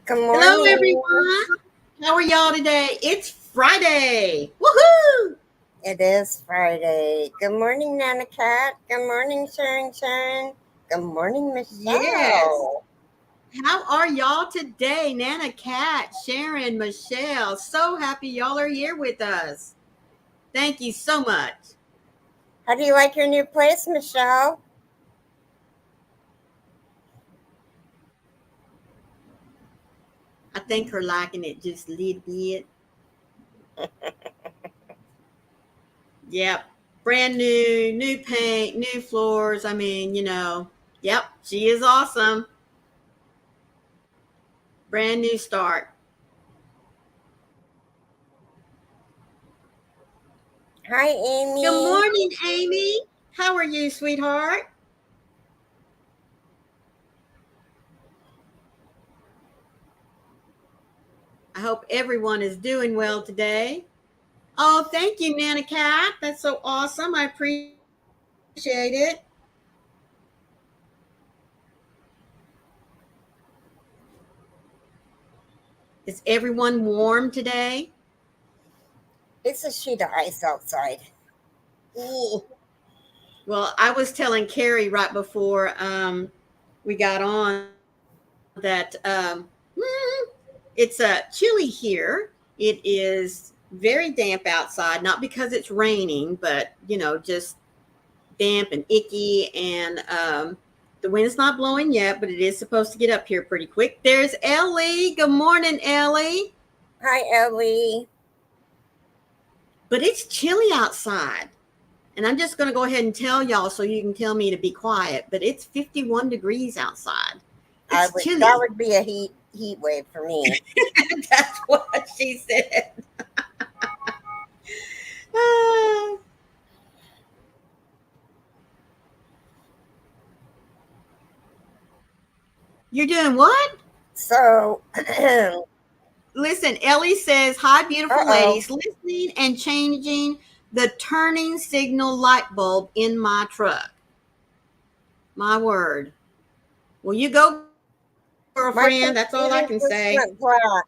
Good Hello, morning. everyone. How are y'all today? It's Friday. Woohoo! It is Friday. Good morning, Nana Cat. Good morning, Sharon. Good morning, Yes. Michelle. How are y'all today? Nana Cat, Sharon, Michelle. So happy y'all are here with us. Thank you so much. How do you like your new place, Michelle? I think her liking it just a little bit. Yep. Brand new, new paint, new floors. Yep, she is awesome. Brand new start. Hi, Good Amy. morning, Amy. How are you, sweetheart? I hope everyone is doing well today. Oh, thank you, Nana Cat. That's so awesome. I appreciate it. Is everyone warm today? It's a sheet of ice outside. Ooh. Well, I was telling Keri right before we got on that it's chilly here. It is very damp outside, not because it's raining, but just damp and icky. And the wind's not blowing yet, but it is supposed to get up here pretty quick. There's Ellie. Good morning, Ellie. Hi, Ellie. But it's chilly outside. And I'm just going to go ahead and tell y'all so you can tell me to be quiet. But it's 51 degrees outside. It's That chilly. would be a heat wave for me. That's what she said. Ah, you're doing what? So, Listen, Ellie says, "Hi, beautiful oh. ladies. Listening and changing the turning signal light bulb in my truck. My word. Well, you go, My girlfriend. That's all I computer can just say. went black.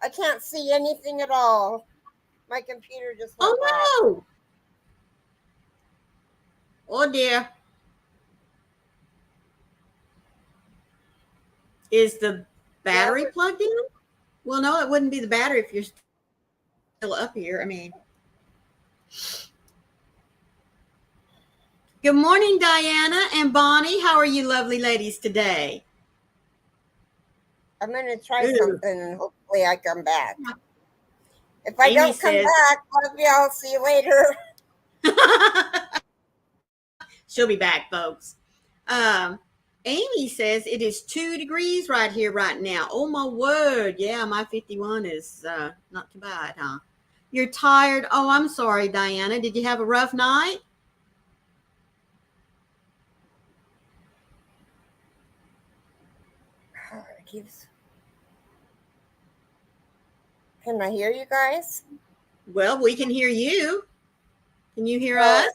I can't see anything at all. My computer just went black. Oh, no. Oh, dear. Is the Yeah, battery plugged in? Well, no, it wouldn't be the battery if you're still up here. Good morning, Diana and Bonnie. How are you, lovely ladies, today? I'm going to try Ooh. something and hopefully I come back. If I Amy don't come says, back, love y'all. See you later. she'll be back, folks. Um, Amy says it is 2 degrees right here, right now. Oh, my word. Yeah, my 51 is not too bad, huh? You're tired. Oh, I'm sorry, Diana. Did you have a rough night? It keeps. Can I hear you guys? Well, we can hear you. Can you hear Well, us?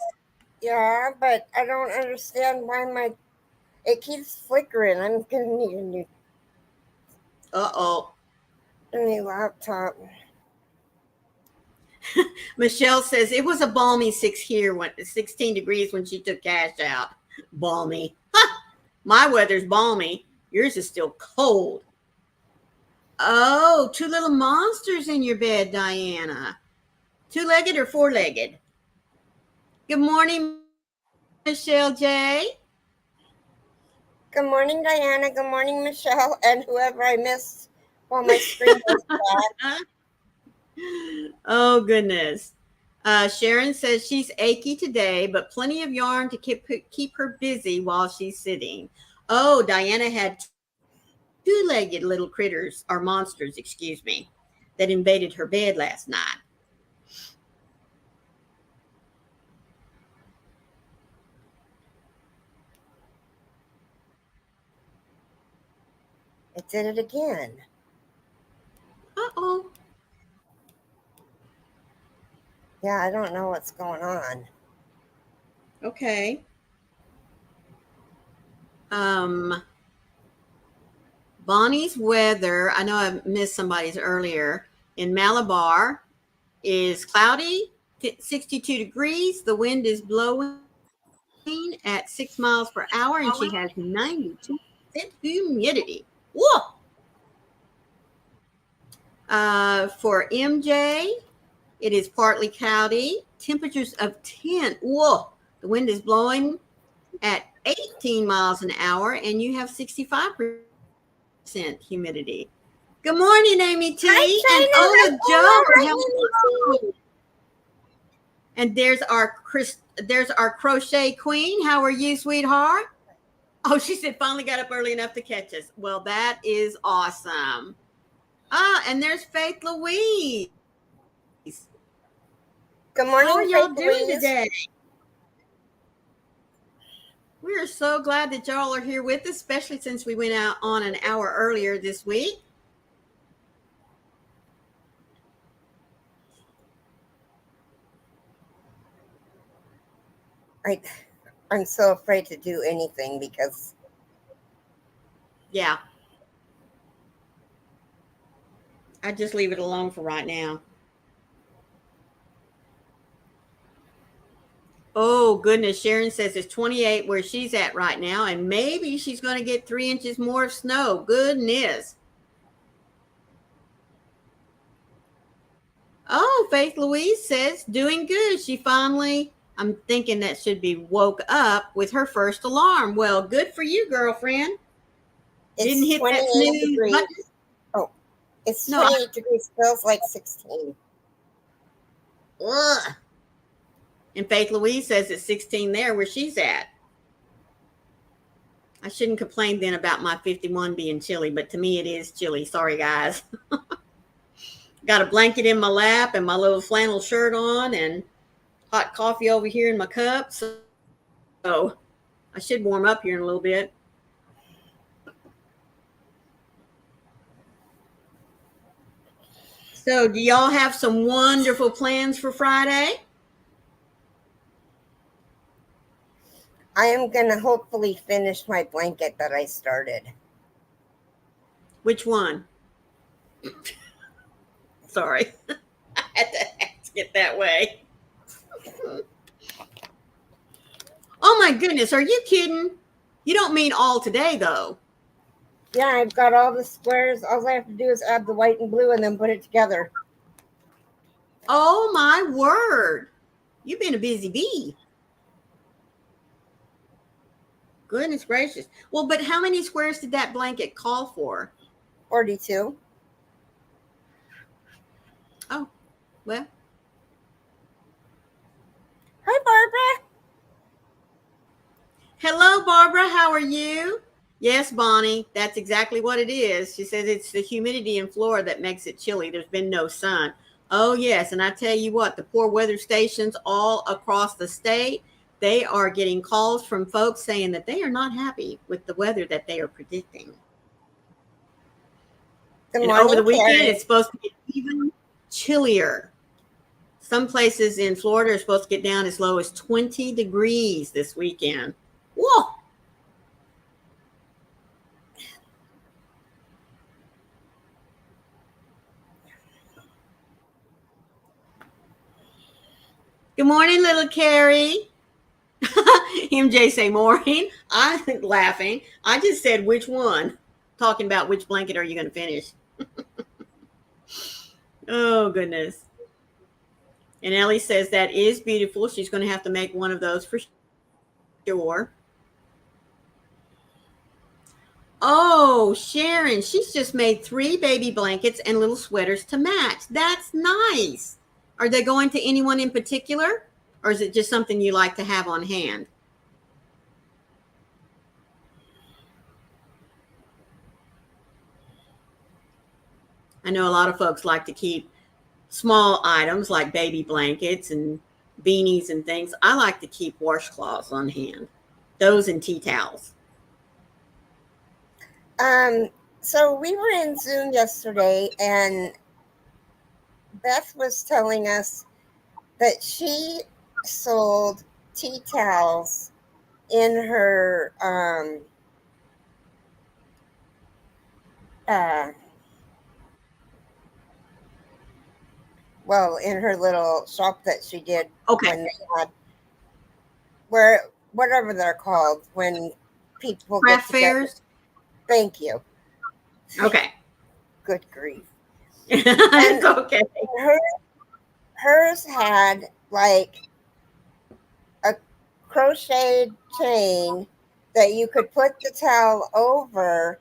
yeah, but I don't understand why it keeps flickering. I'm gonna need Uh-oh. a new laptop. Michelle says it was a balmy 16 degrees when she took cash out. Balmy. My weather's balmy. Yours is still cold. Oh, two little monsters in your bed, Diana. Two-legged or four-legged? Good morning, Michelle J. Good morning, Diana. Good morning, Michelle, and whoever I missed while my screen was black. Oh, goodness. Sharon says she's achy today, but plenty of yarn to keep her busy while she's sitting. Oh, Diana had two-legged little critters, or monsters, excuse me, that invaded her bed last night. It did it again. Uh-oh. Yeah, I don't know what's going on. Okay. Um, Bonnie's weather, I know I missed somebody's earlier, in Malabar is cloudy, 62 degrees. The wind is blowing at 6 miles per hour, and she has 92% humidity. Whoa! For MJ, it is partly cloudy, temperatures of 10. Whoa! The wind is blowing at 18 miles an hour, and you have 65% humidity. Good morning, Amy T. Hi, And China. Ola Hi, Joe. Paula. Hi, Hello. Amy. And there's our crochet queen. How are you, sweetheart? Oh, she said finally got up early enough to catch us. Well, that is awesome. And there's Faith Louise. Good How are morning, y'all Faith doing Louise. today? We are so glad that y'all are here with us, especially since we went out on an hour earlier this week. I'm so afraid to do anything because Yeah, I just leave it alone for right now. Oh, goodness. Sharon says it's 28 where she's at right now, and maybe she's going to get 3 inches more of snow. Goodness. Oh, Faith Louise says doing good. She finally, I'm thinking that should be woke up with her first alarm. Well, good for you, girlfriend. Didn't it's hit that 28 snooze button. degrees. Oh, it's No, 28 degrees. Feels like 16. ugh. And Faith Louise says it's 16 there where she's at. I shouldn't complain then about my 51 being chilly, but to me it is chilly. Sorry, guys. Got a blanket in my lap and my little flannel shirt on and hot coffee over here in my cup. So I should warm up here in a little bit. So, do y'all have some wonderful plans for Friday? I am going to hopefully finish my blanket that I started. Which one? Sorry. I had to ask it that way. Oh my goodness, are you kidding? You don't mean all today, though. Yeah, I've got all the squares. All I have to do is add the white and blue and then put it together. Oh my word. You've been a busy bee. Goodness gracious. Well, but how many squares did that blanket call for? 42. Oh, well. Hi, Barbara. Hello, Barbara. How are you? Yes, Bonnie, that's exactly what it is. She says it's the humidity in Florida that makes it chilly. There's been no sun. Oh, yes. And I tell you what, the poor weather stations all across the state, they are getting calls from folks saying that they are not happy with the weather that they are predicting. Good And over morning, the weekend, Keri. it's supposed to get even chillier. Some places in Florida are supposed to get down as low as 20 degrees this weekend. Whoa. Good morning, little Keri. MJ say Maureen. I laughing. I just said which one. Talking about which blanket are you going to finish? Oh goodness. And Ellie says that is beautiful. She's going to have to make one of those for sure. Oh, Sharon, she's just made 3 baby blankets and little sweaters to match. That's nice. Are they going to anyone in particular? Or is it just something you like to have on hand? I know a lot of folks like to keep small items like baby blankets and beanies and things. I like to keep washcloths on hand, those and tea towels. Um, so we were in Zoom yesterday, and Beth was telling us that she sold tea towels in her uh, well, in her little shop that she did Okay. when they had, where, whatever they're called, when people get Craft together. fairs. Thank you. Okay. Good grief. It's And okay. her, hers had like a crocheted chain that you could put the towel over,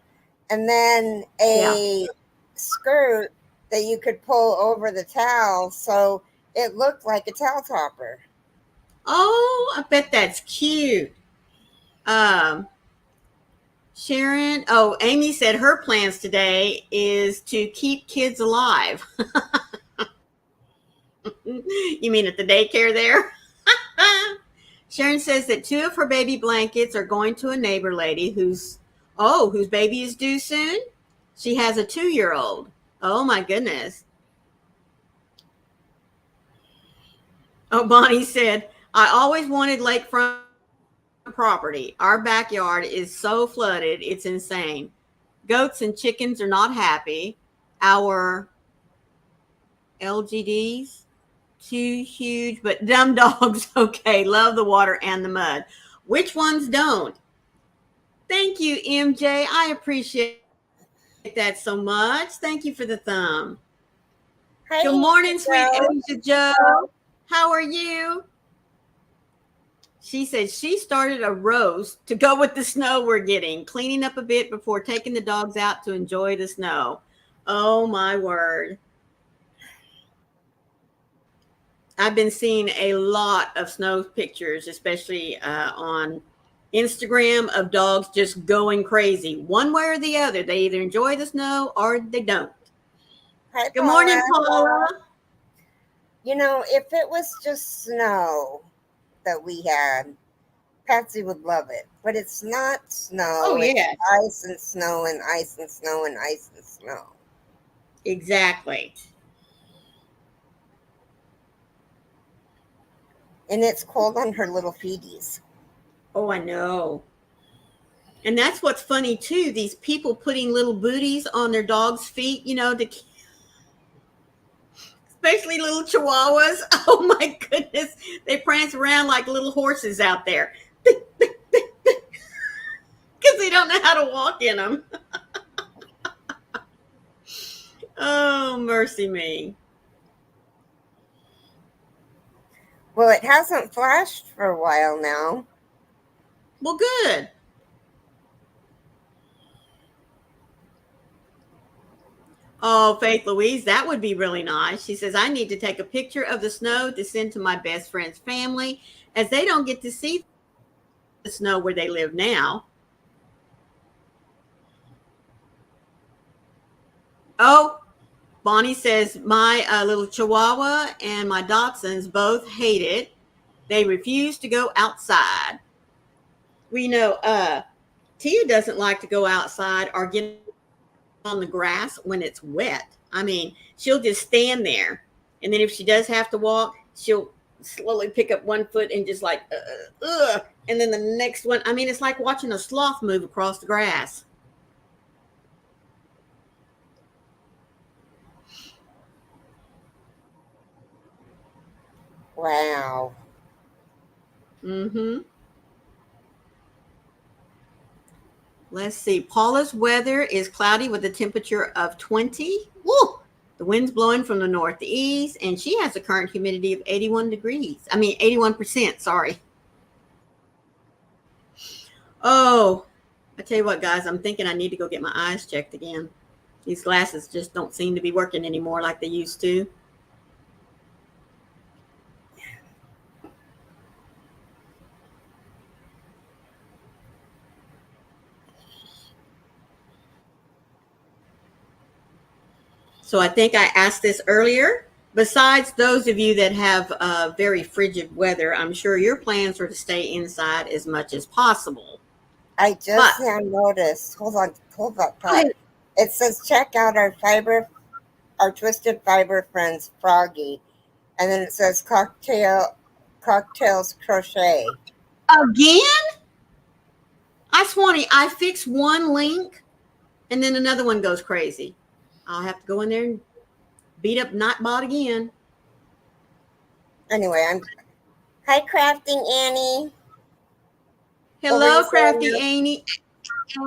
and then Yeah. a skirt that you could pull over the towel so it looked like a towel topper. Oh, I bet that's cute. Um, Sharon, oh, Amy said her plans today is to keep kids alive. You mean at the daycare there? Sharon says that two of her baby blankets are going to a neighbor lady whose baby is due soon. She has a 2-year old. Oh my goodness. Oh, Bonnie said, I always wanted lakefront property. Our backyard is so flooded, it's insane. Goats and chickens are not happy. Our LGDs, too huge, but dumb dogs, okay, love the water and the mud. Which ones don't? Thank you, MJ. I appreciate that so much. Thank you for the thumb. Hi, Good morning, sweet Joe. Asia Joe. How are you? She said she started a roast to go with the snow we're getting, cleaning up a bit before taking the dogs out to enjoy the snow. Oh my word. I've been seeing a lot of snow pictures, especially on Instagram, of dogs just going crazy one way or the other. They either enjoy the snow or they don't. Hi, Good Paula. morning, Paula. You know, if it was just snow that we had, Patsy would love it. But it's not Oh, snow, it's yeah, ice and snow and ice and snow and ice and snow. exactly. And it's cold on her little feeties. Oh, I know. And that's what's funny too. These people putting little booties on their dogs' feet, especially little chihuahuas. Oh my goodness. They prance around like little horses out there because they don't know how to walk in them. Oh, mercy me. Well, it hasn't flashed for a while now. Well, good. Oh, Faith Louise, that would be really nice. She says, I need to take a picture of the snow to send to my best friend's family as they don't get to see the snow where they live now. Oh, Bonnie says, my little Chihuahua and my Dachshunds both hate it. They refuse to go outside. We know Tia doesn't like to go outside or get on the grass when it's wet. I mean, she'll just stand there. And then if she does have to walk, she'll slowly pick up one foot and just like, and then the next one. I mean, it's like watching a sloth move across the grass. Wow. Mm-hmm. Let's see. Paula's weather is cloudy with a temperature of 20. Woo! The wind's blowing from the northeast, and she has a current humidity of 81 degrees. I mean, 81%. Sorry. Oh, I tell you what, guys, I'm thinking I need to go get my eyes checked again. These glasses just don't seem to be working anymore like they used to. So I think I asked this earlier. Besides those of you that have very frigid weather, I'm sure your plans are to stay inside as much as possible. I But just now noticed. Hold that go thought. ahead. It says check out our twisted fiber friends, Froggy, and then it says cocktails crochet. Again? I Swanee, I fixed one link And then another one goes crazy. I'll have to go in there and beat up Nightbot again. Anyway, I'm hi crafting Annie. What were you Hello, saying? Crafty Annie.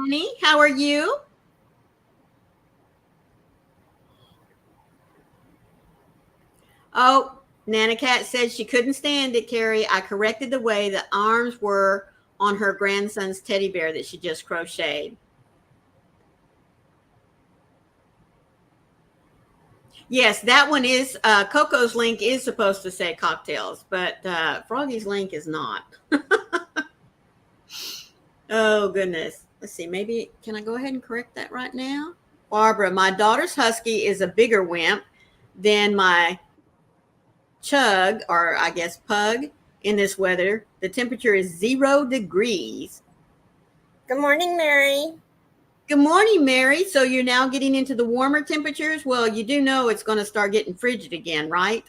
Annie, how are you? Oh, Nana Cat said she couldn't stand it, Keri. I corrected the way the arms were on her grandson's teddy bear that she just crocheted. Yes, that one is Coco's link is supposed to say cocktails, but Froggy's link is not. Oh goodness. Let's see. Maybe can I go ahead and correct that right now? Barbara, my daughter's husky is a bigger wimp than my chug, or I guess pug, in this weather. The temperature is 0 degrees. Good morning, Mary. Good morning, Mary. So you're now getting into the warmer temperatures? Well, you do know it's going to start getting frigid again, right?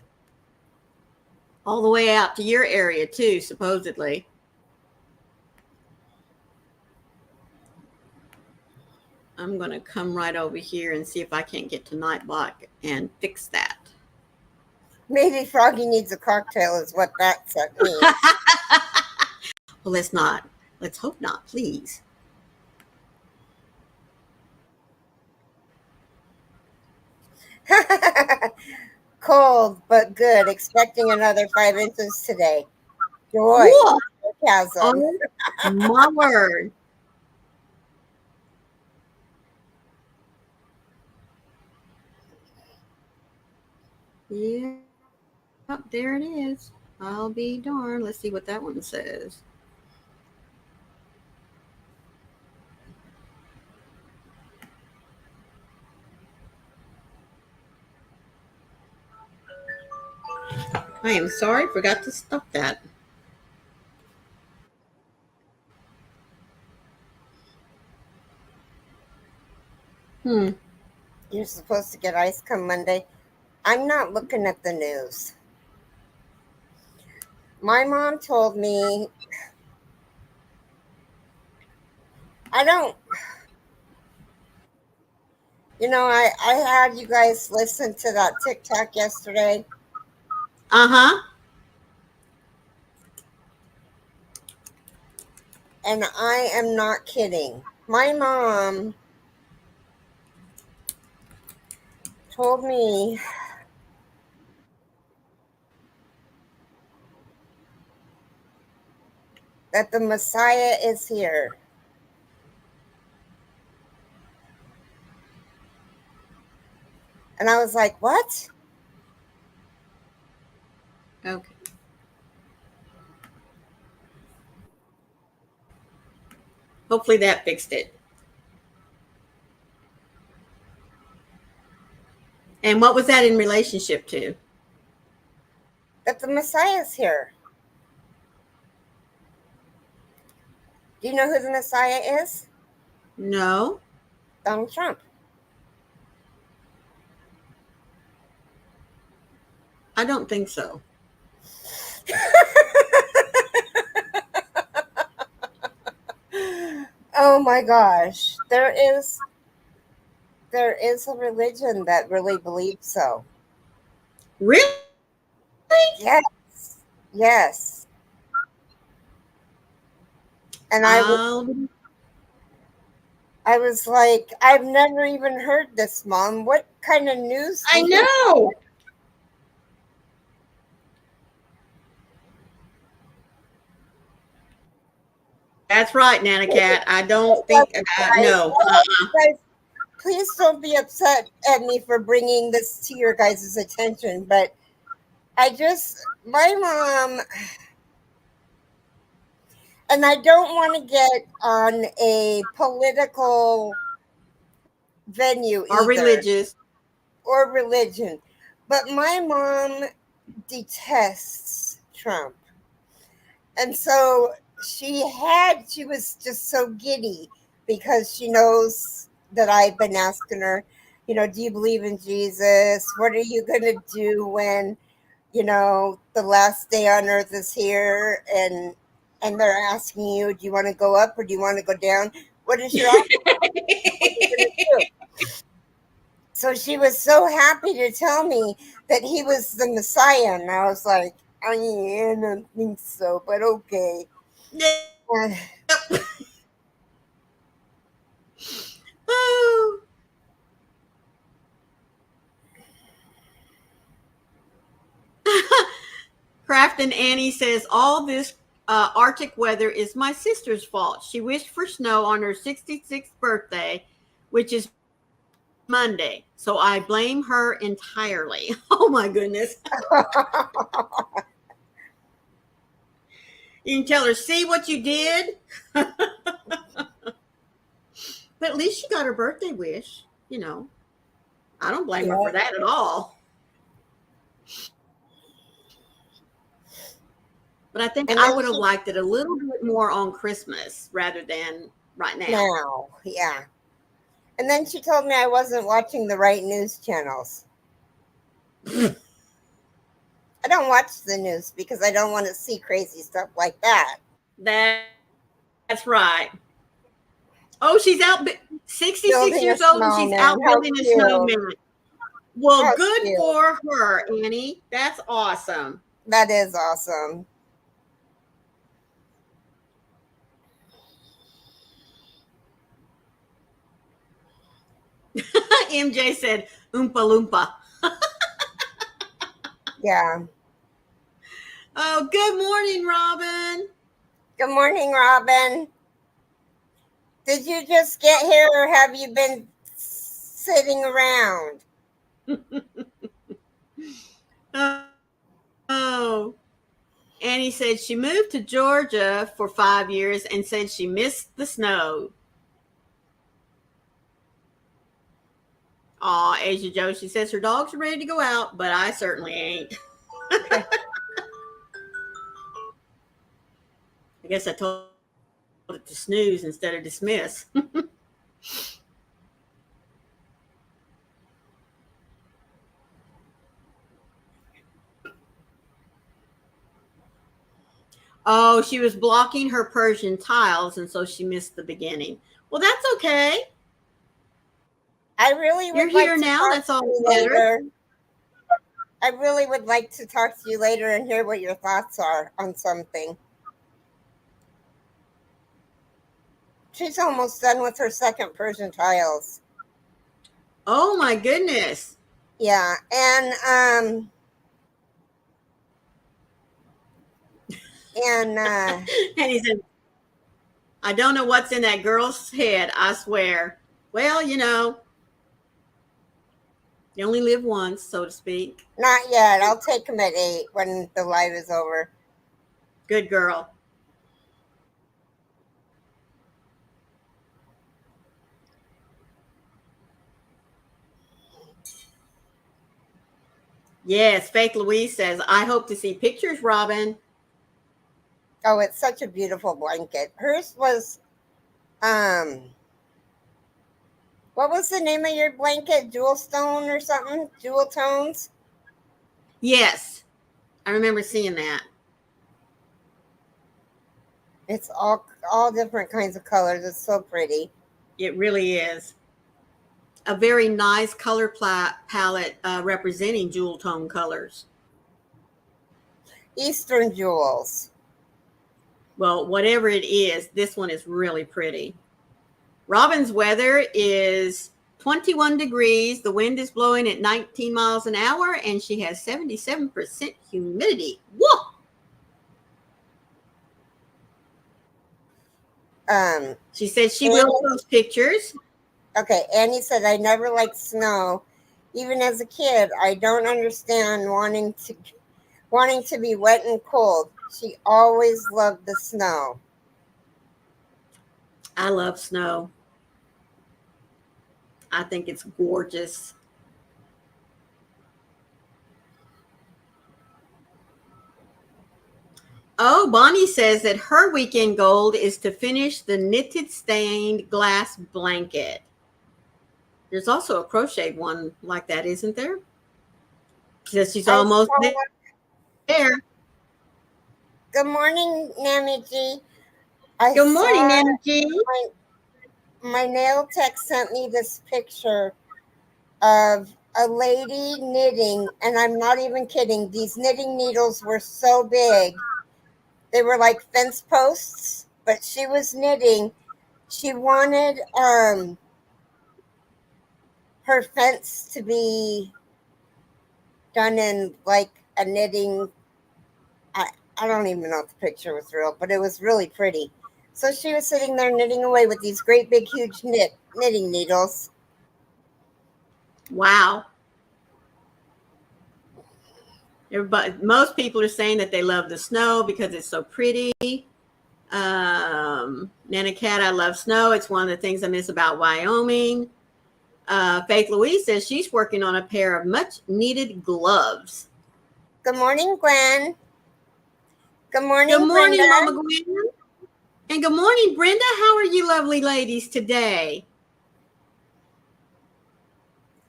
All the way out to your area, too, supposedly. I'm going to come right over here and see if I can't get to Nightbot and fix that. Maybe Froggy needs a cocktail is what that means. Well, let's not. Let's hope not, please. Cold but good. Expecting another 5 inches today. Joy. Whoa. Sarcasm. Oh, my word. Yeah, there it is. I'll be darned. Let's see what that one says. I am sorry, forgot to stop that. You're supposed to get ice come Monday. I'm not looking at the news. My mom told me I don't. I had you guys listen to that TikTok yesterday. Uh-huh. And I am not kidding. My mom told me that the Messiah is here. And I was like, what? Okay. Hopefully that fixed it. And what was that in relationship to? That the Messiah is here. Do you know who the Messiah is? No, Donald Trump. I don't think so. Oh my gosh. There is a religion that really believes so. Really? Yes. Yes. And Um, I was like, I've never even heard this, Mom. What kind of news do I you know. That's right, Nana Cat. I don't think, no. guys, please don't be upset at me for bringing this to your guys' attention, but my mom, and I don't want to get on a political venue Are either, religious. or religion, but my mom detests Trump. And so she was just so giddy because she knows that I've been asking her, do you believe in Jesus? What are you going to do when, the last day on earth is here? And they're asking you, do you want to go up or do you want to go down? What is your option? What are you going to do? So she was so happy to tell me that he was the Messiah. And I was like, I don't think so, but okay. Uh, Yep. Oh. Crafton Annie says all this Arctic weather is my sister's fault. She wished for snow on her 66th birthday, which is Monday. So I blame her entirely. Oh my goodness. You can tell her, see what you did? But at least she got her birthday wish. I don't blame her yeah. for that at all. But I think And I then would have she, liked it a little bit more on Christmas rather than right now. now, yeah. And then she told me I wasn't watching the right news channels. I don't watch the news because I don't want to see crazy stuff like that. That's right. Oh, she's out 66 Building a years old and she's snowman. out How building a cute. snowman. Well, How good cute. for her, Annie. That's awesome. That is awesome. MJ said, Oompa Loompa. Yeah. Oh, good morning, Robin. Good morning, Robin. Did you just get here or have you been sitting around? Oh. Annie said she moved to Georgia for 5 years and said she missed the snow. Aw, Asia Joe, she says her dogs are ready to go out, but I certainly ain't. I guess I told it to snooze instead of dismiss. Oh, she was blocking her Persian tiles, and so she missed the beginning. Well, that's okay. I really You're would like here to now. talk That's to all you that matters. later. I really would like to talk to you later and hear what your thoughts are on something. She's almost done with her second Persian tiles. Oh my goodness. Yeah, and And he said, I don't know what's in that girl's head, I swear. Well, you only live once, so to speak. not yet. I'll take him at 8 when the live is over. Good girl. Yes, Faith Louise says, I hope to see pictures, Robin. Oh, it's such a beautiful blanket. Hers was what was the name of your blanket? Jewel Stone or something? Jewel Tones? Yes, I remember seeing that. It's all different kinds of colors. It's so pretty. It really is. A very nice color palette representing jewel tone colors. Eastern Jewels. Well, whatever it is, this one is really pretty. Robin's weather is 21 degrees. The wind is blowing at 19 miles an hour, and she has 77% humidity. Whoa! She said she will post pictures. Okay, Annie said, I never liked snow. Even as a kid, I don't understand wanting to be wet and cold. She always loved the snow. I love snow. I think it's gorgeous. Oh, Bonnie says that her weekend goal is to finish the knitted stained glass blanket. There's also a crocheted one like that, isn't there? She says she's almost there. Good morning, Nami G. Good morning, Nana G. my nail tech sent me this picture of a lady knitting, and I'm not even kidding. These knitting needles were so big. They were like fence posts, but she was knitting. She wanted her fence to be done in like a knitting. I, I don't even know if the picture was real, but it was really pretty. So she was sitting there knitting away with these great big huge knitting needles. Wow. Everybody, most people are saying that they love the snow because it's so pretty. Nana Cat, I love snow. It's one of the things I miss about Wyoming. Faith Louise says she's working on a pair of much needed gloves. Good morning, Gwen. Good Good morning, morning, Mama Brenda. Gwen. And good morning, Brenda. How are you lovely ladies today?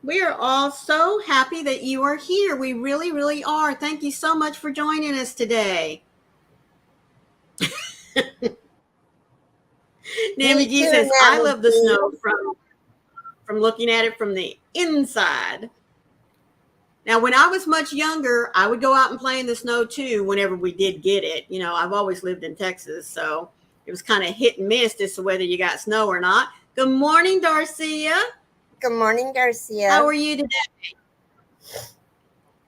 We are all so happy that you are here. We really, really are. Thank you so much for joining us today. Me Nammy G too, says, I Natalie love the G. snow from looking at it from the inside. Now, when I was much younger, I would go out and play in the snow too whenever we did get it. You know, I've always lived in Texas, so it was kind of hit and miss as to whether you got snow or not. Good morning, Darcia. Good morning, How Garcia. are you today?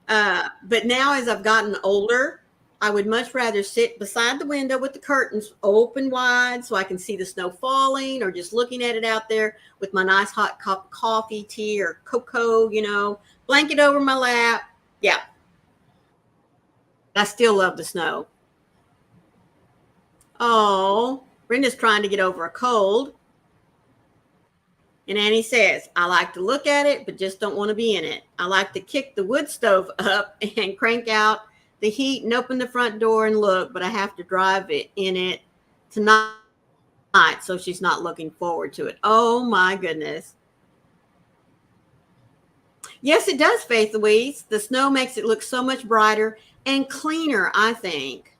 But now, as I've gotten older, I would much rather sit beside the window with the curtains open wide so I can see the snow falling, or just looking at it out there with my nice hot cup of coffee, tea, or cocoa, blanket over my lap. Yeah, I still love the snow. Oh, Brenda's trying to get over a cold. And Annie says, I like to look at it, but just don't want to be in it. I like to kick the wood stove up and crank out the heat and open the front door and look, but I have to drive it in it tonight, so she's not looking forward to it. Oh my goodness. Yes, it does, Faith Louise. The snow makes it look so much brighter and cleaner, I think.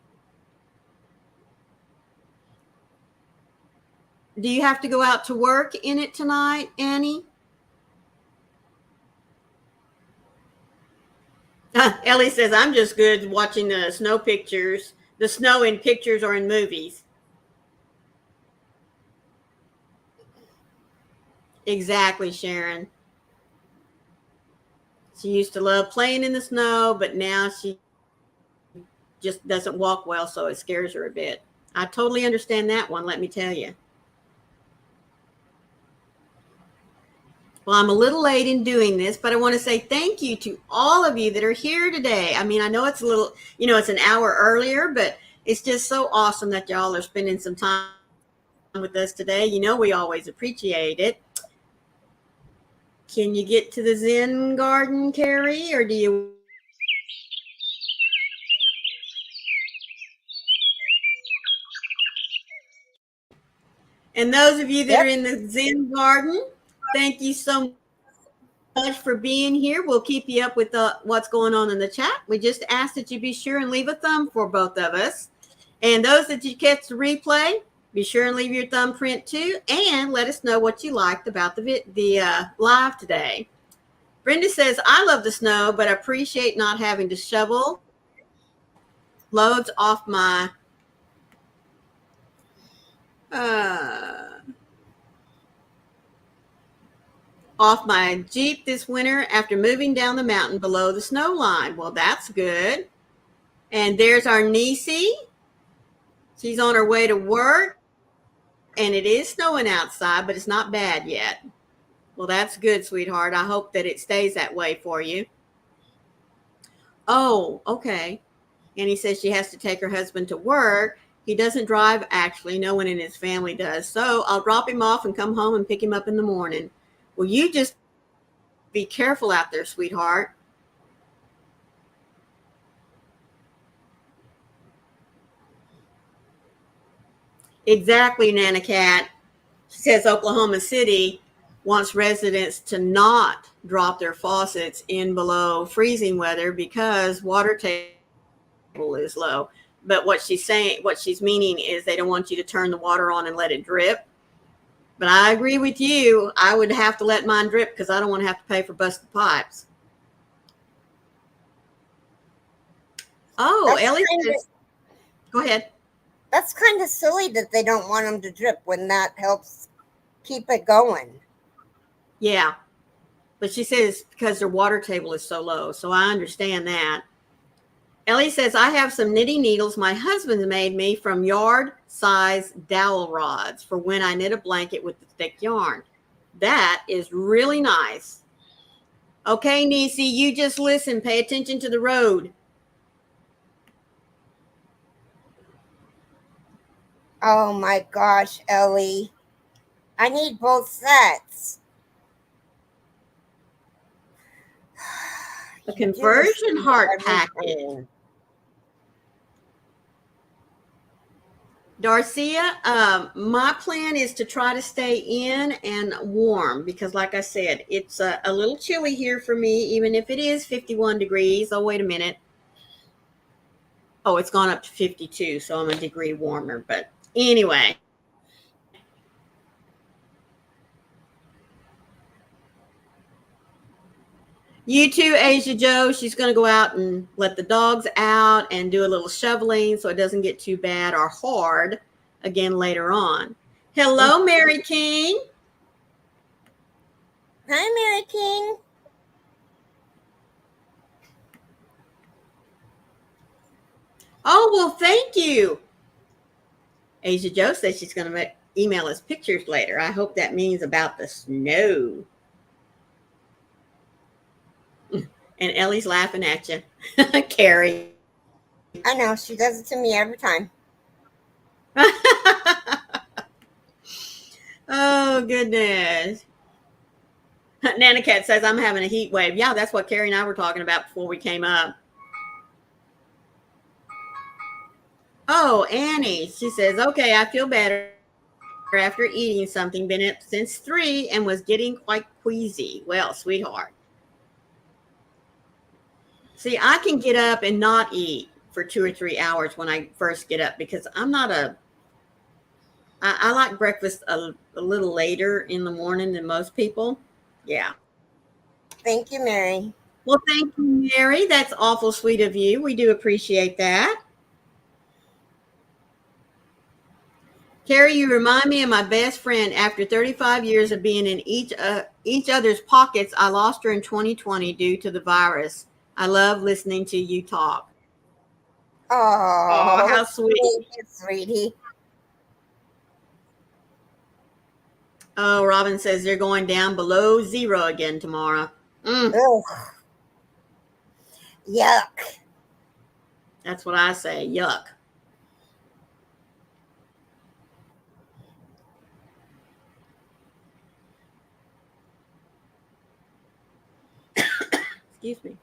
Do you have to go out to work in it tonight, Annie? Ellie says, I'm just good watching the snow pictures, the snow in pictures or in movies. Exactly, Sharon. She used to love playing in the snow, but now she just doesn't walk well, so it scares her a bit. I totally understand that one, let me tell you. Well, I'm a little late in doing this, but I want to say thank you to all of you that are here today. I mean, I know it's a little, it's an hour earlier, but it's just so awesome that y'all are spending some time with us today. We always appreciate it. Can you get to the Zen garden, Keri, or do you? And those of you that are Yep. in the Zen garden, thank you so much for being here. We'll keep you up with what's going on in the chat. We just ask that you be sure and leave a thumb for both of us. And those that you catch the replay, be sure and leave your thumbprint too, and let us know what you liked about the live today. Brenda says, I love the snow, but I appreciate not having to shovel loads uh, off my Jeep this winter after moving down the mountain below the snow line. Well, that's good. And there's our niecey. She's on her way to work, and it is snowing outside, but it's not bad yet. Well, that's good, sweetheart. I hope that it stays that way for you. Oh, okay. And he says she has to take her husband to work. He doesn't drive, actually. No one in his family does. So I'll drop him off and come home and pick him up in the morning. Well, you just be careful out there, sweetheart. Exactly, Nana Cat. She says Oklahoma City wants residents to not drop their faucets in below freezing weather because water table is low. But what she's meaning is they don't want you to turn the water on and let it drip. But I agree with you. I would have to let mine drip because I don't want to have to pay for busted pipes. Oh, That's Ellie kind of says, go ahead. that's kind of silly that they don't want them to drip when that helps keep it going. Yeah. But she says because their water table is so low. So I understand that. Ellie says, I have some knitting needles my husband made me from yard size dowel rods for when I knit a blanket with the thick yarn. That is really nice. Okay, Nisi, you just listen. Pay attention to the road. Oh my gosh, Ellie. I need both sets. A You do this to conversion me heart every package. time. Darcia, my plan is to try to stay in and warm because, like I said, it's a little chilly here for me, even if it is 51 degrees. Oh, wait a minute. Oh, it's gone up to 52, so I'm a degree warmer. But anyway. You too, Asia Joe. She's going to go out and let the dogs out and do a little shoveling so it doesn't get too bad or hard again later on. Hello, Mary King. Hi, Mary King. Oh, well, thank you. Asia Joe says she's going to email us pictures later. I hope that means about the snow. And Ellie's laughing at you. Keri. I know, she does it to me every time. Oh, goodness. Nana Cat says, I'm having a heat wave. Yeah, that's what Keri and I were talking about before we came up. Oh, Annie. She says, okay, I feel better after eating something. Been up since 3 and was getting quite queasy. Well, sweetheart. See, I can get up and not eat for 2 or 3 hours when I first get up because I like breakfast a little later in the morning than most people. Yeah. Thank you, Mary. Well, thank you, Mary. That's awful sweet of you. We do appreciate that. Keri, you remind me of my best friend. After 35 years of being in each other's pockets, I lost her in 2020 due to the virus. I love listening to you talk. Oh, Oh, how sweet. thank you, sweetie. Oh, Robin says they're going down below 0 again tomorrow. Ugh, yuck. That's what I say. Yuck. Excuse me.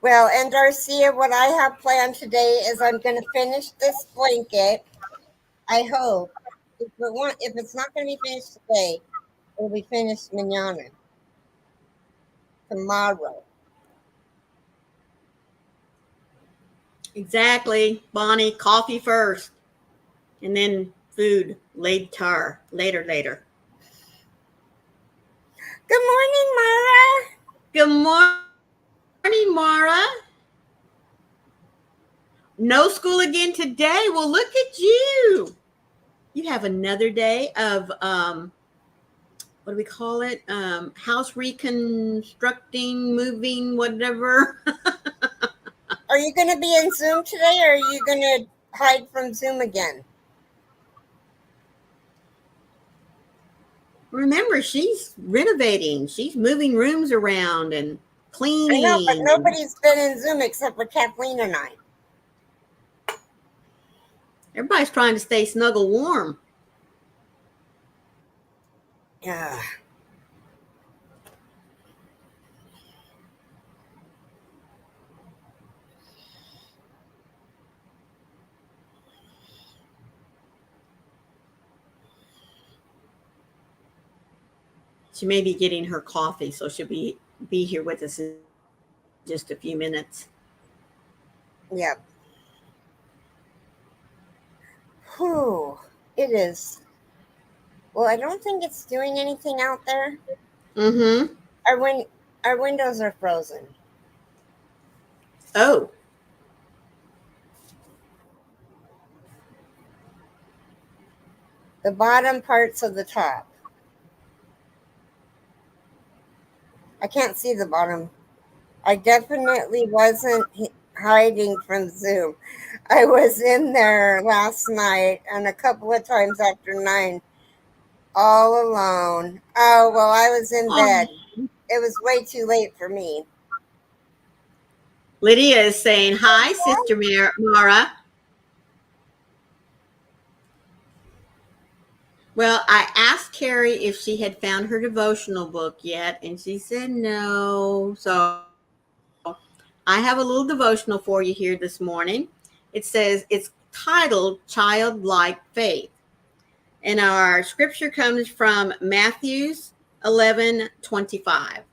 Well, and Darcia, what I have planned today is I'm going to finish this blanket. I hope. If it's not going to be finished today, it'll be finished manana, tomorrow. Exactly, Bonnie. Coffee first, and then food later. Later. Good morning, Mara. Good morning, Mara. No school again today. Well, look at you. You have another day of what do we call it? House reconstructing, moving, whatever. Are you going to be in Zoom today, or are you going to hide from Zoom again? Remember, she's renovating. She's moving rooms around and I know, but cleaning. nobody's been in Zoom except for Kathleen and I. Everybody's trying to stay snuggle warm. Yeah. She may be getting her coffee, so she'll be here with us in just a few minutes. Yep. Whew, it is. Well, I don't think it's doing anything out there. Mm-hmm. Our our windows are frozen. Oh, The bottom parts of the top. I can't see the bottom. I definitely wasn't hiding from Zoom. I was in there last night and a couple of times after 9, all alone. Oh, well, I was in bed. oh. It was way too late for me. Lydia is saying, hi, Sister Mara. Well, I asked Keri if she had found her devotional book yet, and she said no. So I have a little devotional for you here this morning. It says it's titled Childlike Faith. And our scripture comes from Matthews 11:25.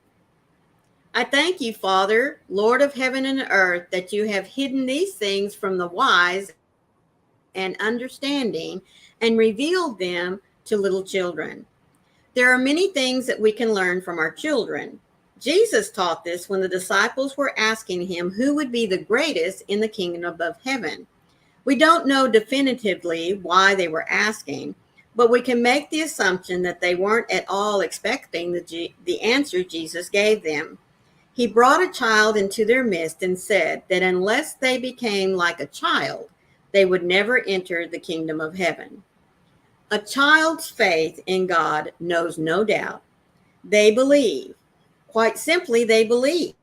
I thank you, Father, Lord of heaven and earth, that you have hidden these things from the wise and understanding and revealed them to little children. There are many things that we can learn from our children. Jesus taught this when the disciples were asking him who would be the greatest in the kingdom of heaven. We don't know definitively why they were asking, but we can make the assumption that they weren't at all expecting the answer Jesus gave them. He brought a child into their midst and said that unless they became like a child, they would never enter the kingdom of heaven. A child's faith in God knows no doubt. They believe, quite simply, they believe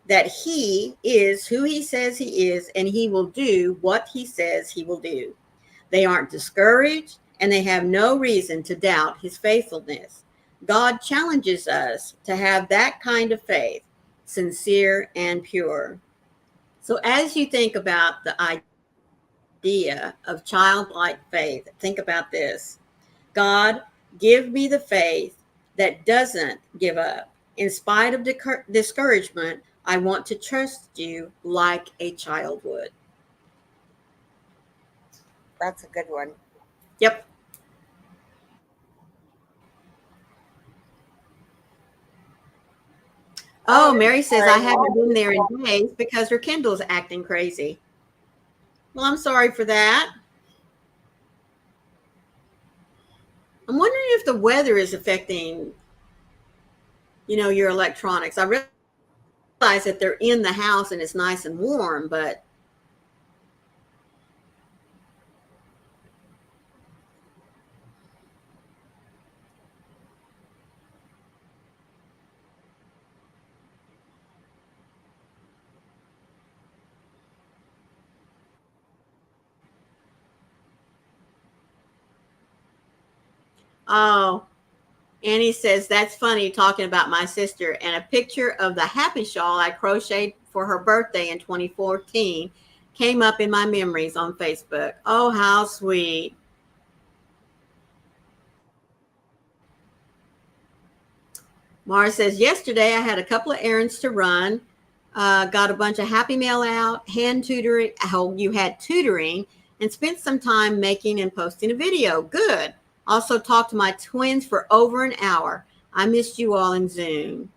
that He is who He says He is and He will do what He says He will do. They aren't discouraged and they have no reason to doubt His faithfulness. God challenges us to have that kind of faith, sincere and pure. So, as you think about the idea of childlike faith, think about this: God, give me the faith that doesn't give up. In spite of discouragement, I want to trust you like a child would. That's a good one. Yep. Oh, Oh, Mary says I sorry. haven't been there in days because her Kindle's acting crazy. Well, I'm sorry for that. I'm wondering if the weather is affecting, your electronics. I realize that they're in the house and it's nice and warm, but oh, Annie says that's funny talking about my sister and a picture of the happy shawl I crocheted for her birthday in 2014 came up in my memories on Facebook. Oh, how sweet. Mara says, yesterday I had a couple of errands to run, got a bunch of happy mail out, hand tutoring. Oh, you had tutoring, and spent some time making and posting a video. Good. Also talked to my twins for over an hour. I missed you all in Zoom.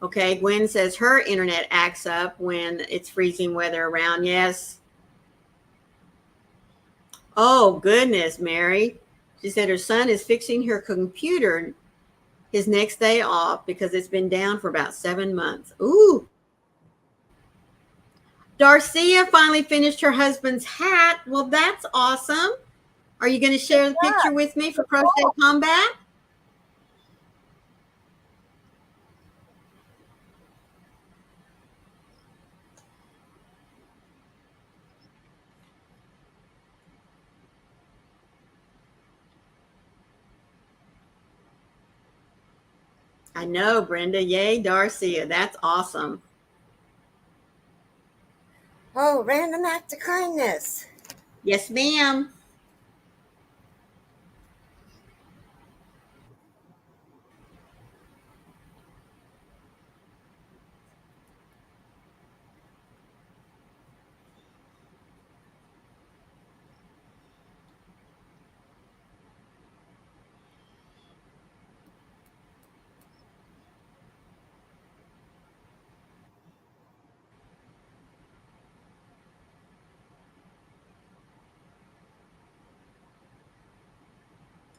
Okay, Gwen says her internet acts up when it's freezing weather around. Yes. Oh, goodness, Mary. She said her son is fixing her computer his next day off because it's been down for about 7 months. Ooh. Darcia finally finished her husband's hat. Well, that's awesome. Are you going to share the picture with me for Crochet Combat? I know, Brenda. Yay, Darcia. That's awesome. Oh, random act of kindness. Yes, ma'am.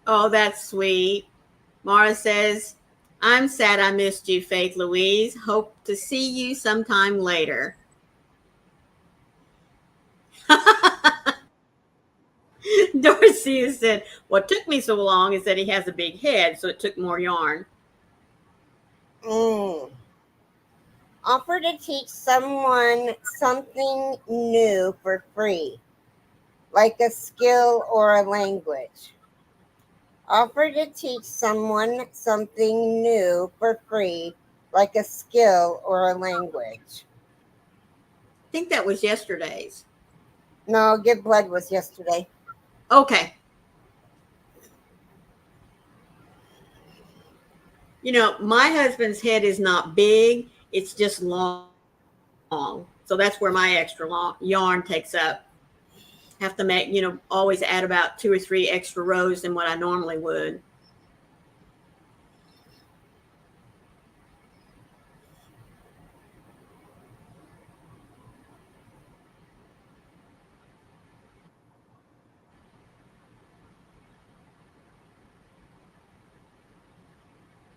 Oh, that's sweet. Mara says, I'm sad I missed you, Faith Louise. Hope to see you sometime later. Dorothy has said, what took me so long is that he has a big head, so it took more yarn. Mm. Offer to teach someone something new for free, like a skill or a language. Offer to teach someone something new for free, like a skill or a language. I think that was yesterday's. No, Give Blood was yesterday. Okay. My husband's head is not big, it's just long. So that's where my extra long yarn takes up. Have to make, always add about 2 or 3 extra rows than what I normally would.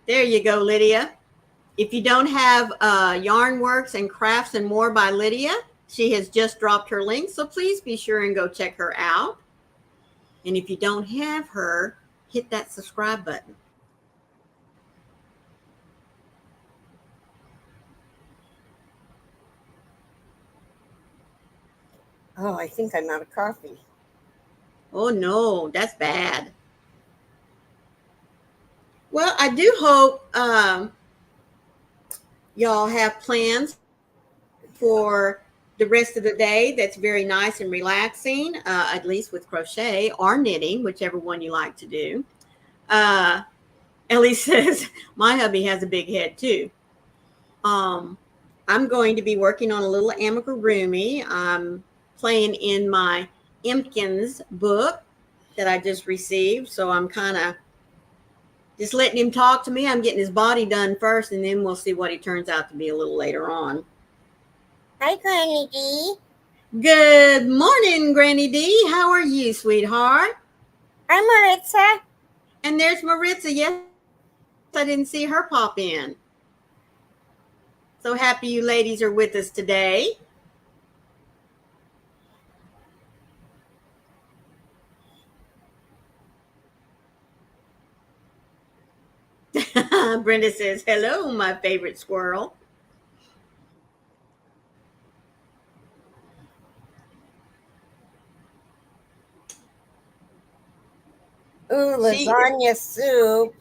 There you go, Lydia. If you don't have Yarn Works and Crafts and More by Lydia, she has just dropped her link. So please be sure and go check her out. And if you don't have her, hit that subscribe button. Oh, I think I'm out of coffee. Oh no, that's bad. Well, I do hope y'all have plans for the rest of the day that's very nice and relaxing, at least with crochet or knitting, whichever one you like to do. Uh, Ellie says, my hubby has a big head too. Um, I'm going to be working on a little amigurumi. I'm playing in my Impkins book that I just received. So I'm kind of just letting him talk to me. I'm getting his body done first, and then we'll see what he turns out to be a little later on. Hi, Granny D. Good morning, Granny D. How are you, sweetheart? I'm Maritza. And there's Maritza. Yes, I didn't see her pop in. So happy you ladies are with us today. Brenda says, hello, my favorite squirrel. Ooh, She lasagna soup.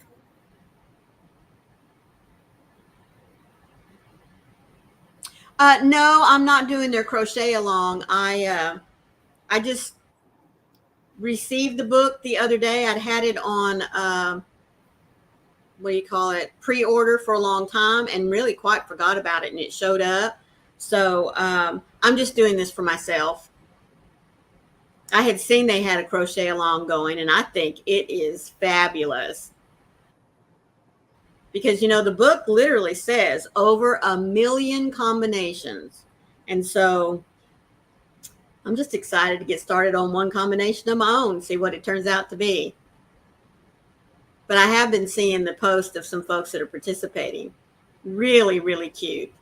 no, I'm not doing their crochet along. I just received the book the other day. I'd had it on what do you call it, pre-order for a long time and really quite forgot about it, and it showed up. So I'm just doing this for myself. I had seen they had a crochet along going, and I think it is fabulous because the book literally says over 1 million combinations, and so I'm just excited to get started on one combination of my own, see what it turns out to be. But I have been seeing the post of some folks that are participating. Really, really cute.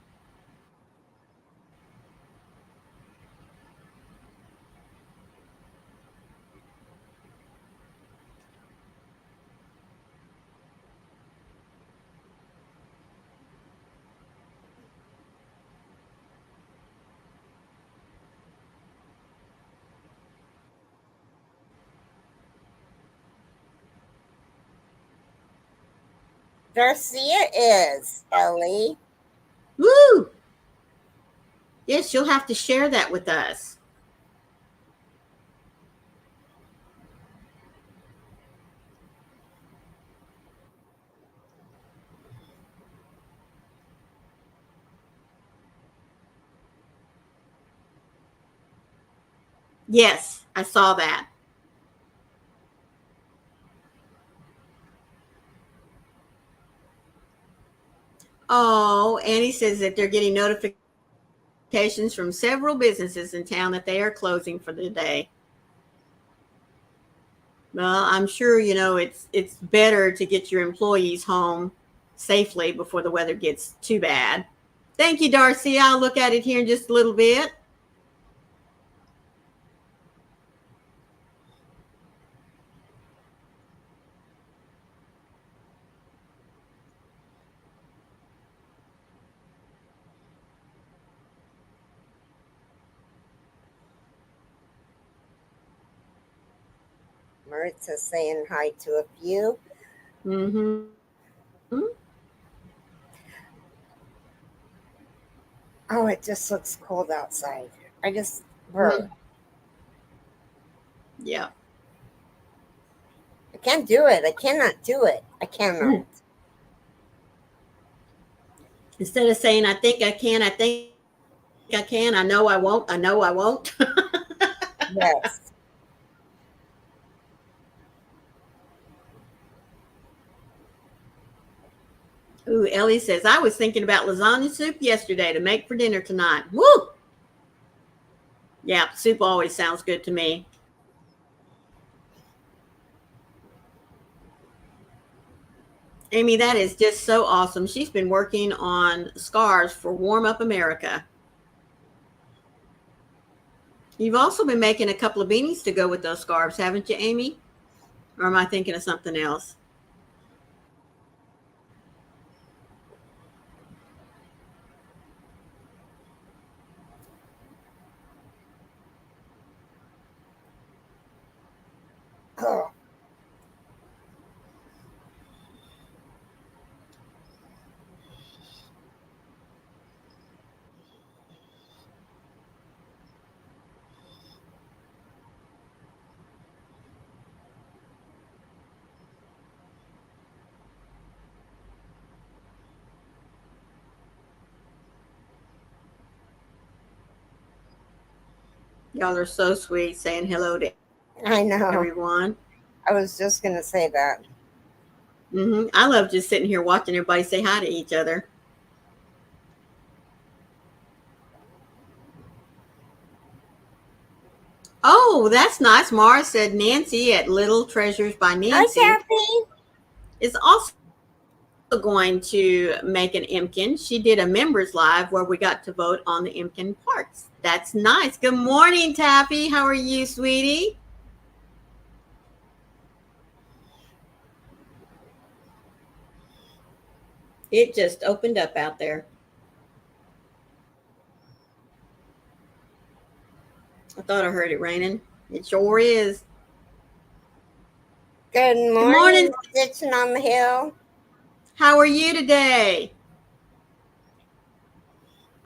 Garcia is, Ellie. Woo! Yes, you'll have to share that with us. Yes, I saw that. Oh, Annie says that they're getting notifications from several businesses in town that they are closing for the day. Well, I'm sure it's better to get your employees home safely before the weather gets too bad. Thank you, Darcy. I'll look at it here in just a little bit. Maritza's saying hi to a few. Mm-hmm. Oh, it just looks cold outside. I just, Mm-hmm. brr, Yeah. I can't do it. I cannot do it. I cannot. Instead of saying I think I can, I think I can, I know I won't, I know I won't. Yes. Ooh, Ellie says I was thinking about lasagna soup yesterday to make for dinner tonight. Woo! Yeah, soup always sounds good to me. Amy, that is just so awesome. She's been working on scarves for Warm Up America. You've also been making a couple of beanies to go with those scarves, haven't you, Amy? Or am I thinking of something else? Oh, Y'all are so sweet saying hello to I know. everyone. I was just going to say that. I love just sitting here watching everybody say hi to each other. Oh, that's nice. Mara said Nancy at Little Treasures by Hi, Nancy Kathy. is also going to make an Imkin. She did a members live where we got to vote on the Imkin parts. That's nice. Good morning, Taffy. How are you, sweetie? It just opened up out there. I thought I heard it raining. It sure is. Good Good morning, morning. Stitching on the Hill. How are you today?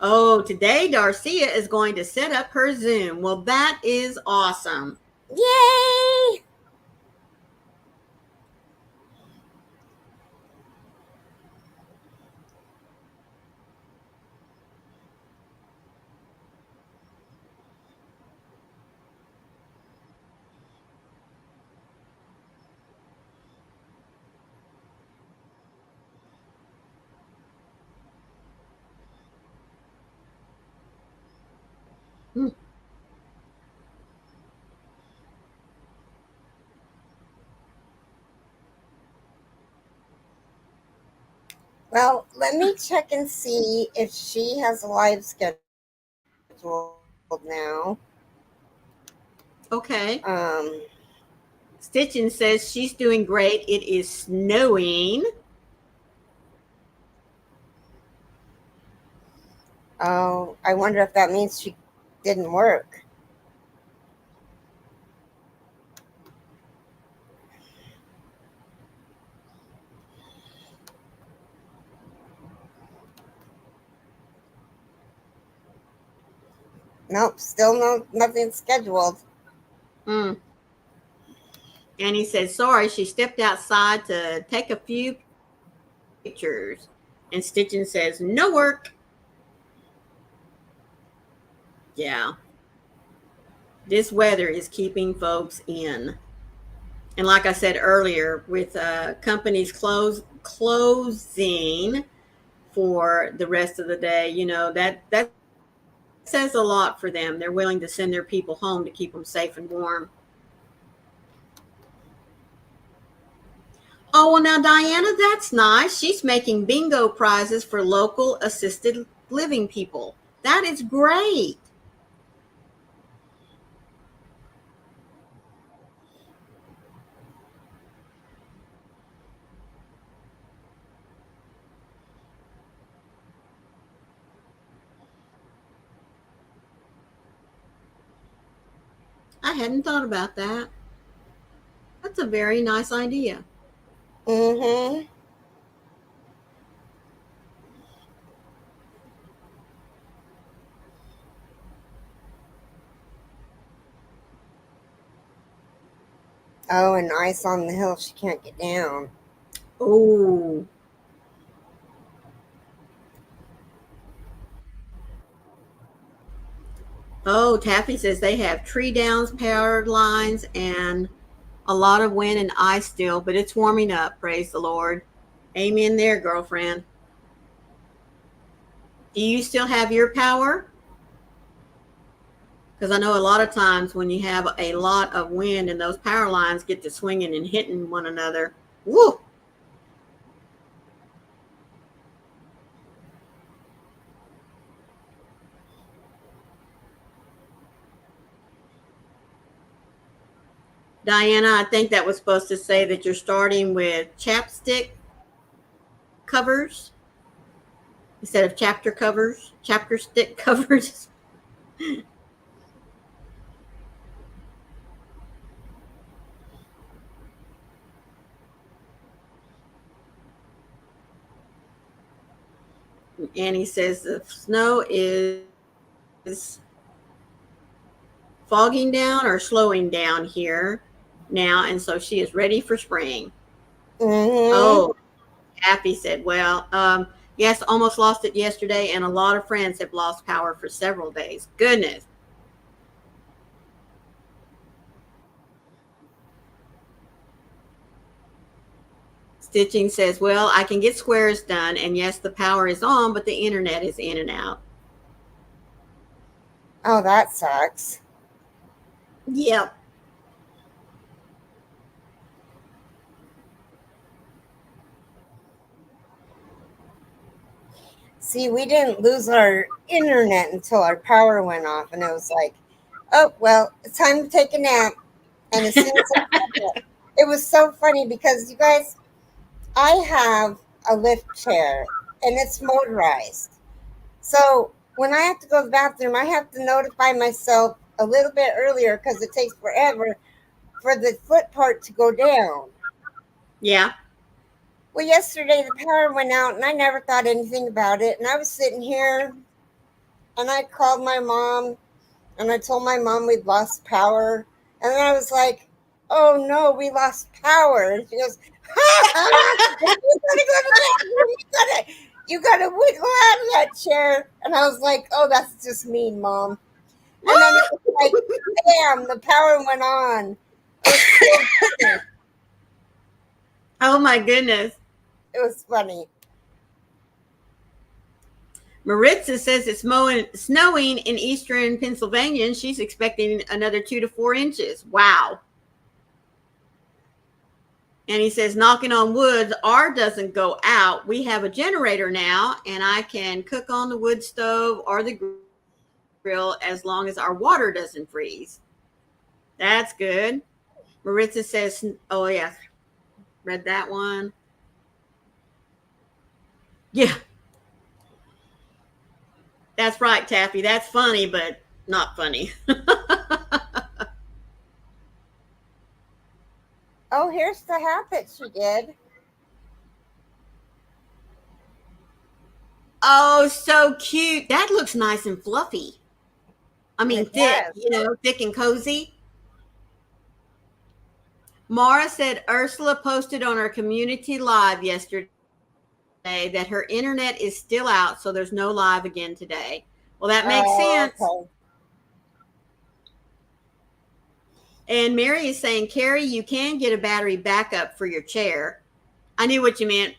Oh, today Darcia is going to set up her Zoom. Well, that is awesome. Yay! Hmm. Well, let me check and see if she has a live scheduled now. Okay. Um, Stitching says she's doing great. It is snowing. oh, I wonder if that means she didn't work. Nope, still nothing scheduled. Mm. And he said, sorry, she stepped outside to take a few pictures. And Stitching says, no work. Yeah. This weather is keeping folks in. And like I said earlier, with companies closing for the rest of the day, that says a lot for them. They're willing to send their people home to keep them safe and warm. Oh, well, now, Diana, that's nice. She's making bingo prizes for local assisted living people. That is great. I hadn't thought about that. That's a very nice idea. Mm-hmm. Oh, and ice on the hill she can't get down. Oh, oh, Taffy says they have tree downs, powered lines, and a lot of wind and ice still, but it's warming up. Praise the Lord. Amen there, girlfriend. Do you still have your power? Because I know a lot of times when you have a lot of wind and those power lines get to swinging and hitting one another, woo! Diana, I think that was supposed to say that you're starting with chapstick covers instead of chapter covers, chapter stick covers. Annie says the snow is fogging down or slowing down here now, and so she is ready for spring. Mm-hmm. Oh, Happy said, well, yes, almost lost it yesterday, and a lot of friends have lost power for several days. Goodness. Stitching says, well, I can get squares done, and yes, the power is on, but the internet is in and out. Oh, that sucks. Yep. See, we didn't lose our internet until our power went off, and it was like, oh, well, it's time to take a nap. And as soon as it was so funny because you guys, I have a lift chair and it's motorized. So when I have to go to the bathroom, I have to notify myself a little bit earlier because it takes forever for the foot part to go down. Yeah. Well, yesterday the power went out and I never thought anything about it. And I was sitting here and I called my mom and I told my mom we'd lost power. And then I was like, oh no, we lost power. And she goes, you gotta go to the bathroom. You gotta wiggle out of that chair. And I was like, oh, that's just mean, Mom. And then it was like, bam, the power went on. It was so funny. Oh, my goodness. It was funny. Maritza says it's snowing in eastern Pennsylvania, and she's expecting another 2 to 4 inches. Wow. And he says, knocking on wood, R doesn't go out. We have a generator now, and I can cook on the wood stove or the grill as long as our water doesn't freeze. That's good. Maritza says, oh, yeah, read that one. Yeah, that's right, Taffy. That's funny, but not funny. Oh, here's the hat that she did. Oh, so cute. That looks nice and fluffy. I mean, It thick, does. thick and cozy. Mara said Ursula posted on our community live yesterday that her internet is still out, so there's no live again today. Well, that makes Oh, sense. okay. And Mary is saying, Keri, you can get a battery backup for your chair. I knew what you meant,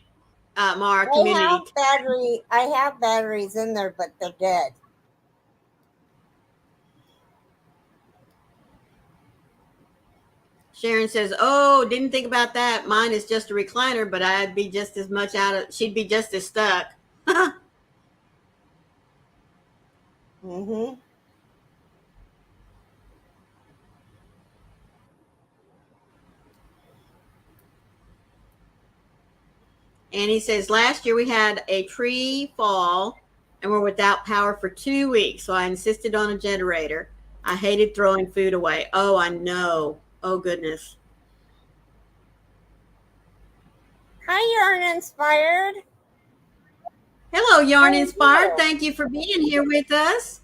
Mara. Community. I have batteries in there, but they're dead. Sharon says, "Oh, didn't think about that. Mine is just a recliner, but I'd be just as much out of. She'd be just as stuck." Mm-hmm. And he says, "Last year we had a tree fall and were without power for 2 weeks, so I insisted on a generator. I hated throwing food away. Oh, I know. Oh goodness." Hi, Yarn Inspired. Hello, How Yarn are Inspired. you? Thank you for being here with us.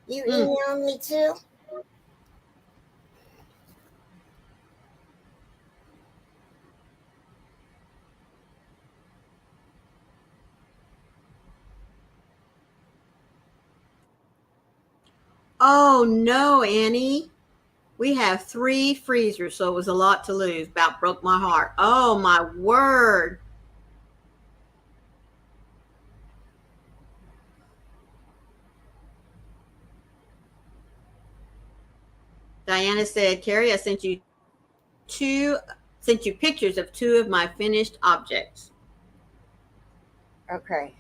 You Mm. emailed me too? Oh no, Annie. We have 3 freezers, so it was a lot to lose. About broke my heart. Oh my word. Diana said, "Keri, I two sent you pictures of 2 of my finished objects." Okay.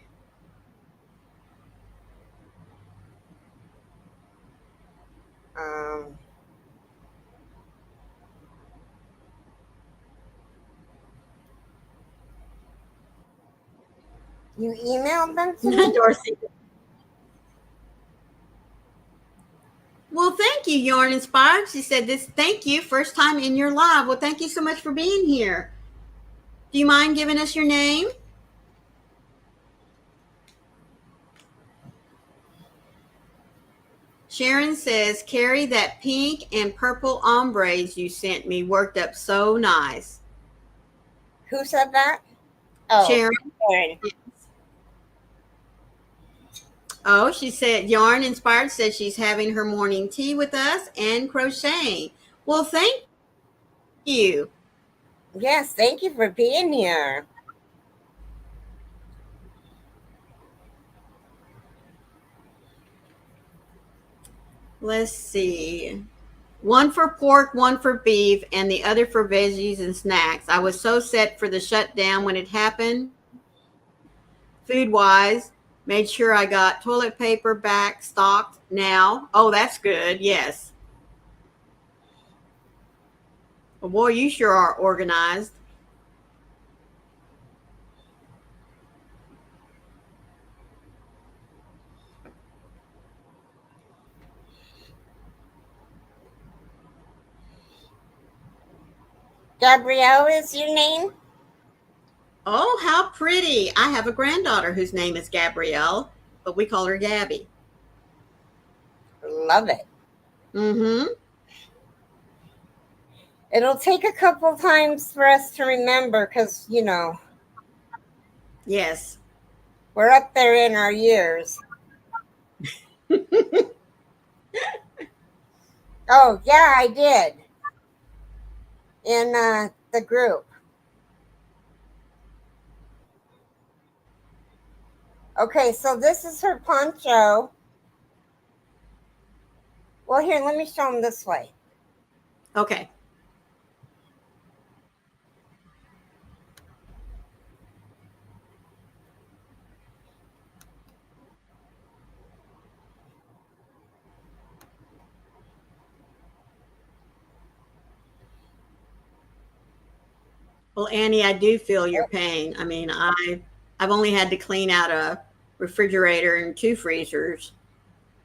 Um, you emailed them to me? Dorsey. Well, thank you, Yarn Inspired. She said this, thank you, first time in your live. Well, thank you so much for being here. Do you mind giving us your name? Sharon says, "Keri, that pink and purple ombres you sent me worked up so nice." Who said that? Oh, Sharon. Karen. Oh, she said, Yarn Inspired says she's having her morning tea with us and crocheting. Well, thank you. Yes, thank you for being here. Let's see. One for pork, one for beef, and the other for veggies and snacks. I was so set for the shutdown when it happened, food wise. Made sure I got toilet paper back stocked now. Oh, that's good. Yes. Well, boy, you sure are organized. Gabrielle is your name? Oh, how pretty. I have a granddaughter whose name is Gabrielle, but we call her Gabby. Love it. Mm-hmm. It'll take a couple times for us to remember because, Yes. we're up there in our years. Oh, yeah, I did. In the group. Okay, so this is her poncho. Well, here, let me show them this way. Okay. Well, Annie, I do feel your pain. I mean, I've only had to clean out a refrigerator and 2 freezers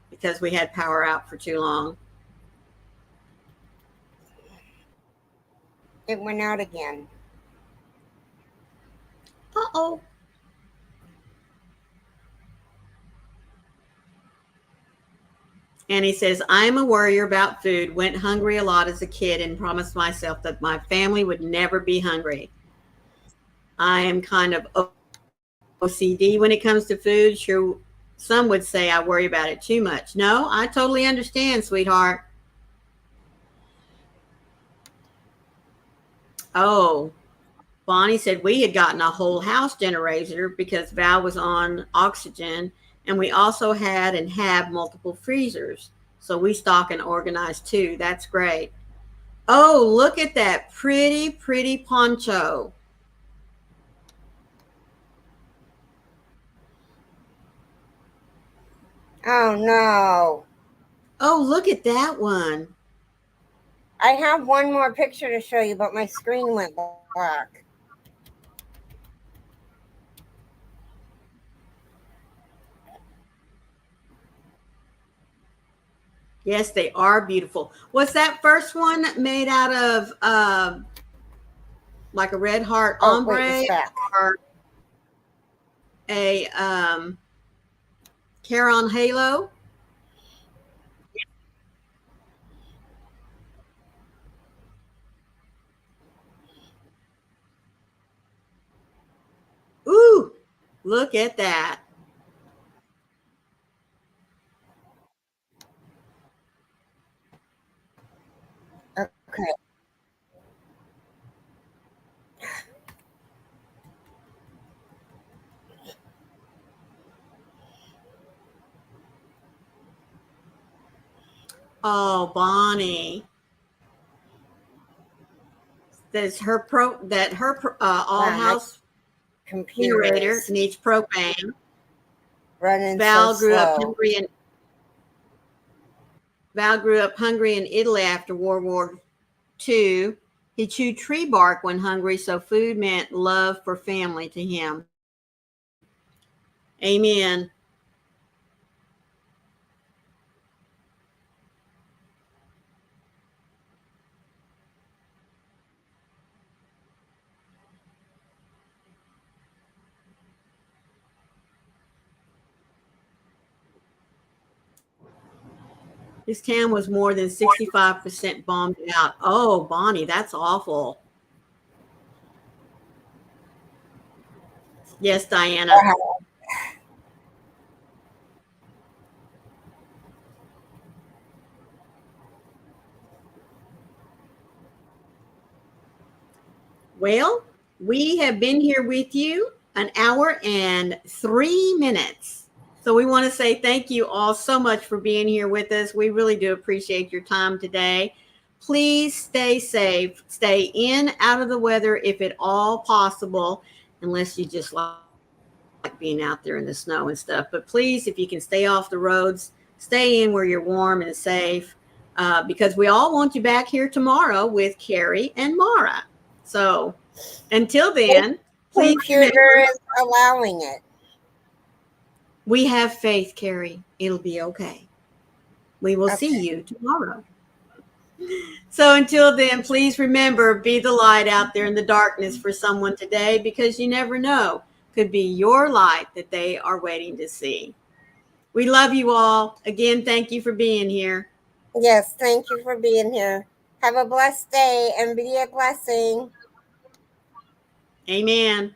because we had power out for too long. It went out again. Uh-oh. Annie says, "I'm a worrier about food. Went hungry a lot as a kid and promised myself that my family would never be hungry. I am kind of OCD when it comes to food. Sure, Some would say I worry about it too much. No, I totally understand, sweetheart. Oh, Bonnie said we had gotten a whole house generator because Val was on oxygen, and we also had and have multiple freezers. So we stock and organize too. That's great. Oh, look at that pretty, pretty poncho. Oh no. Oh, look at that one. I have one more picture to show you, but my screen went black. Yes, they are beautiful. Was that first one made out of like a red heart Oh, wait, it's ombre back. or a Caron halo? Ooh, look at that. Okay. Oh, Bonnie. That her all Wow, my house computer generator is needs propane. running so Val grew up slow. hungry in Val grew up hungry in Italy after World War II. He chewed tree bark when hungry, so food meant love for family to him. Amen. His town was more than 65% bombed out. Oh, Bonnie, that's awful. Yes, Diana. Wow. Well, we have been here with you an hour and 3 minutes. So we want to say thank you all so much for being here with us. We really do appreciate your time today. Please stay safe, stay in, out of the weather if at all possible, unless you just like being out there in the snow and stuff. But please, if you can stay off the roads, stay in where you're warm and safe, because we all want you back here tomorrow with Keri and Mara. So until then, please Computer remember is allowing it. we have faith, Keri. It'll be okay. We will see Okay. you tomorrow. So until then, please remember, be the light out there in the darkness for someone today, because you never know. Could be your light that they are waiting to see. We love you all. Again, thank you for being here. Yes, thank you for being here. Have a blessed day and be a blessing. Amen.